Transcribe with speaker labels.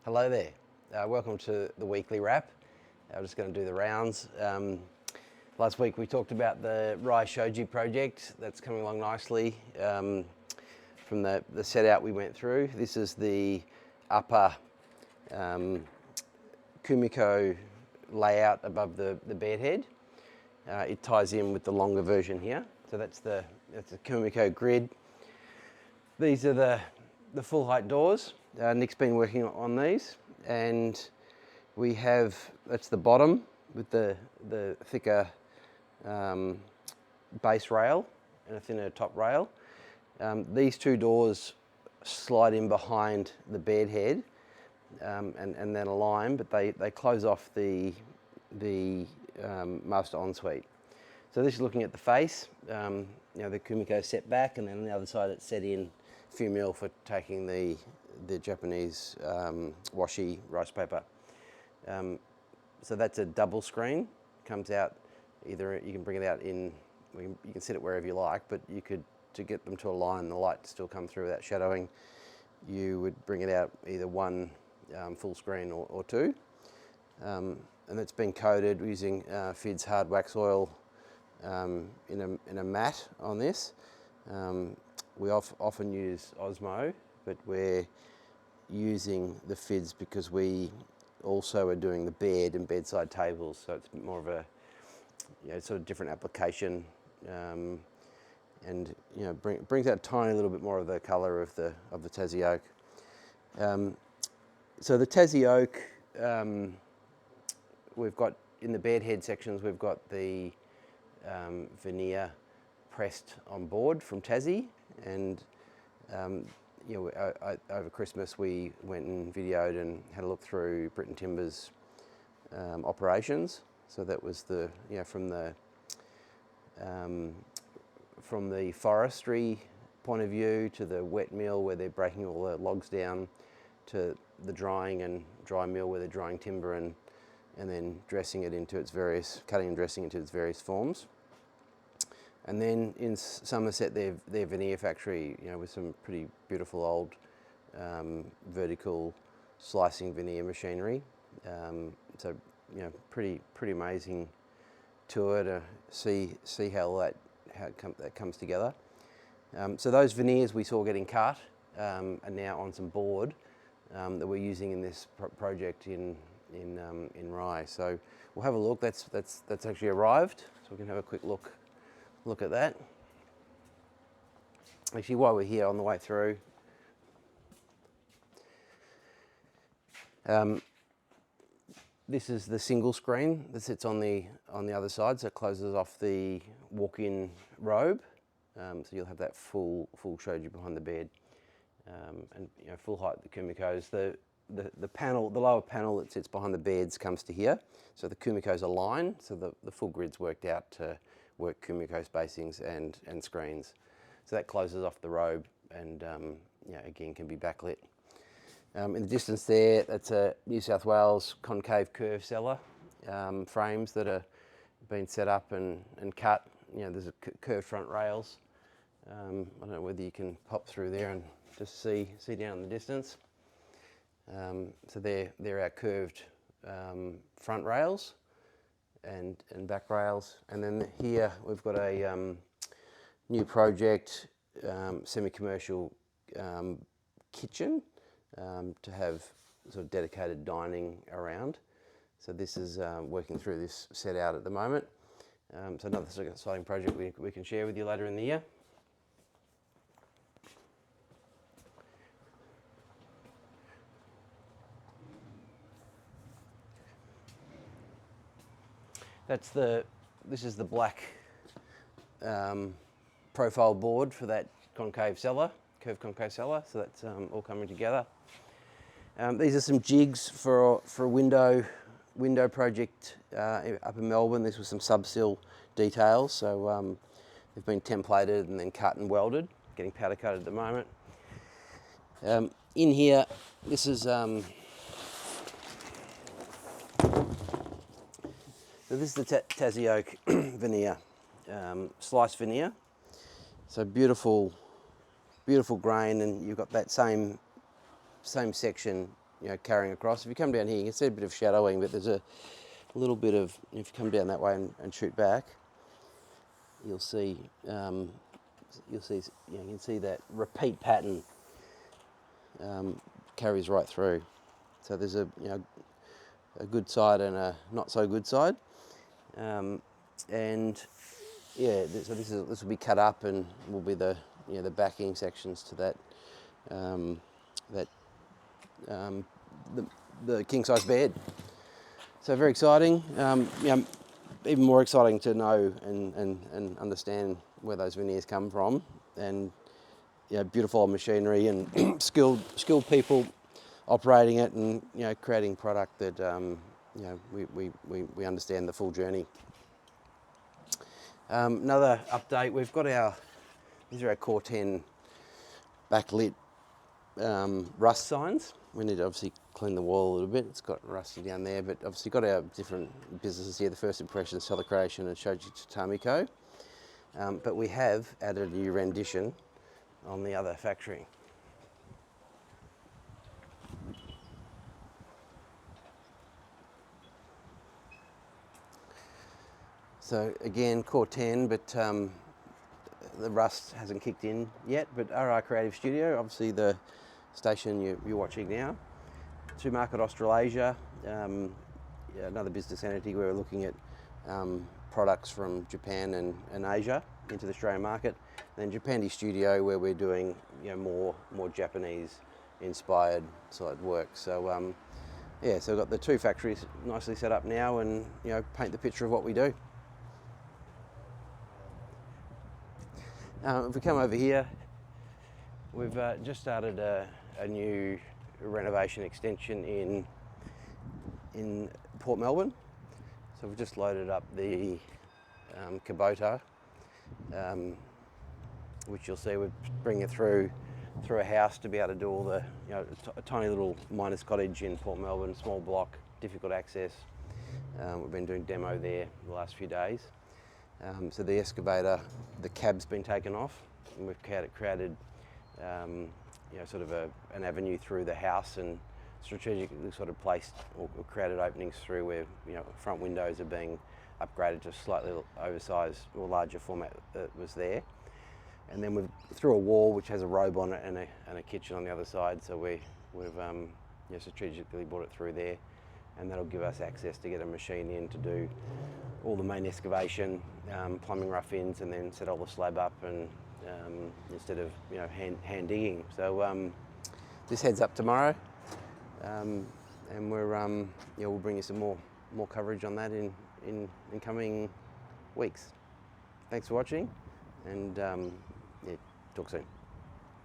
Speaker 1: Hello there. Welcome to the weekly wrap. I'm just going to do the rounds. Last week we talked about the Shoji project. That's coming along nicely. From the set out we went through, this is the upper kumiko layout above the bed head. It ties in with the longer version here. So that's the kumiko grid. These are the full height doors. Nick's been working on these, and we have, that's the bottom with the thicker base rail and a thinner top rail. These two doors slide in behind the bed head and then align, but they close off the master ensuite. So this is looking at the face. The kumiko set back, and then on the other side it's set in fumil for taking the Japanese washi rice paper. So that's a double screen. Comes out either, you can bring it out in, you can set it wherever you like, but you could, to get them to align, the light to still come through without shadowing, you would bring it out either one full screen or two. And it's been coated using FID's hard wax oil in a matte on this. We often use Osmo, but we're using the FIDs because we also are doing the bed and bedside tables, so it's more of a sort of different application, and brings out a tiny little bit more of the colour of the Tassie oak. So the Tassie oak, we've got in the bed head sections, we've got the veneer pressed on board from Tassie, and over Christmas we went and videoed and had a look through Britain Timber's operations. So that was from the forestry point of view to the wet mill where they're breaking all the logs down, to the drying and dry mill where they're drying timber and then dressing it into its various, cutting and dressing into its various forms. And then in Somerset, their veneer factory, with some pretty beautiful old vertical slicing veneer machinery. So pretty amazing tour to see how that comes together. So those veneers we saw getting cut are now on some board that we're using in this project in Rye. So we'll have a look. That's actually arrived, so we can have a quick look at that. Actually, while we're here on the way through, this is the single screen that sits on the other side, so it closes off the walk-in robe. So you'll have that full shoji behind the bed, and full height the kumikos. The panel, the lower panel that sits behind the beds comes to here, so the kumikos align. So the full grid's worked out to work kumiko spacings and screens. So that closes off the robe and again can be backlit. In the distance there, that's a New South Wales concave curve cellar, frames that are been set up and cut. There's a curved front rails. I don't know whether you can pop through there and just see down in the distance. So they're our curved front rails and back rails. And then here we've got a new project, semi-commercial kitchen to have sort of dedicated dining around. So this is working through this set out at the moment. So another sort of exciting project we can share with you later in the year. This is the black profile board for that concave cellar, curved concave cellar. So that's all coming together. These are some jigs for a window project up in Melbourne. This was some subsill details. So they've been templated and then cut and welded, getting powder coated at the moment. In here, this is so this is the Tassie oak veneer, sliced veneer. So beautiful grain, and you've got that same section carrying across. If you come down here, you can see a bit of shadowing, but there's a little bit of, if you come down that way and shoot back, you'll see, you can see that repeat pattern carries right through. So there's a good side and a not so good side, and yeah, so this will be cut up and will be the the backing sections to that the king size bed. So very exciting. Even more exciting to know and understand where those veneers come from, and beautiful old machinery and skilled people operating it, and creating product that we understand the full journey. Another update, we've got these are our Core 10 backlit rust signs. We need to obviously clean the wall a little bit. It's got rusty down there, but obviously got our different businesses here, the First Impressions, Fabrication and Shoji Tatami Co. But we have added a new rendition on the other factory. So again, Core 10, but the rust hasn't kicked in yet, but RR Creative Studio, obviously the station you're watching now, to market Australasia, another business entity where we're looking at products from Japan and Asia into the Australian market, and then Japandi Studio where we're doing more Japanese inspired sort of work. So yeah, so we've got the two factories nicely set up now, and paint the picture of what we do. If we come over here, we've just started a new renovation extension in Port Melbourne. So we've just loaded up the Kubota, which you'll see we're bringing it through a house to be able to do all the, a tiny little miners' cottage in Port Melbourne, small block, difficult access. We've been doing demo there the last few days. So the excavator, the cab's been taken off, and we've created sort of an avenue through the house, and strategically sort of placed or created openings through where front windows are being upgraded to slightly oversized or larger format that was there. And then we've through a wall which has a robe on it and a kitchen on the other side. So we've strategically brought it through there, and that'll give us access to get a machine in to do all the main excavation, plumbing rough-ins, and then set all the slab up, and instead of hand digging. So this heads up tomorrow, and we'll bring you some more coverage on that in coming weeks. Thanks for watching, and talk soon.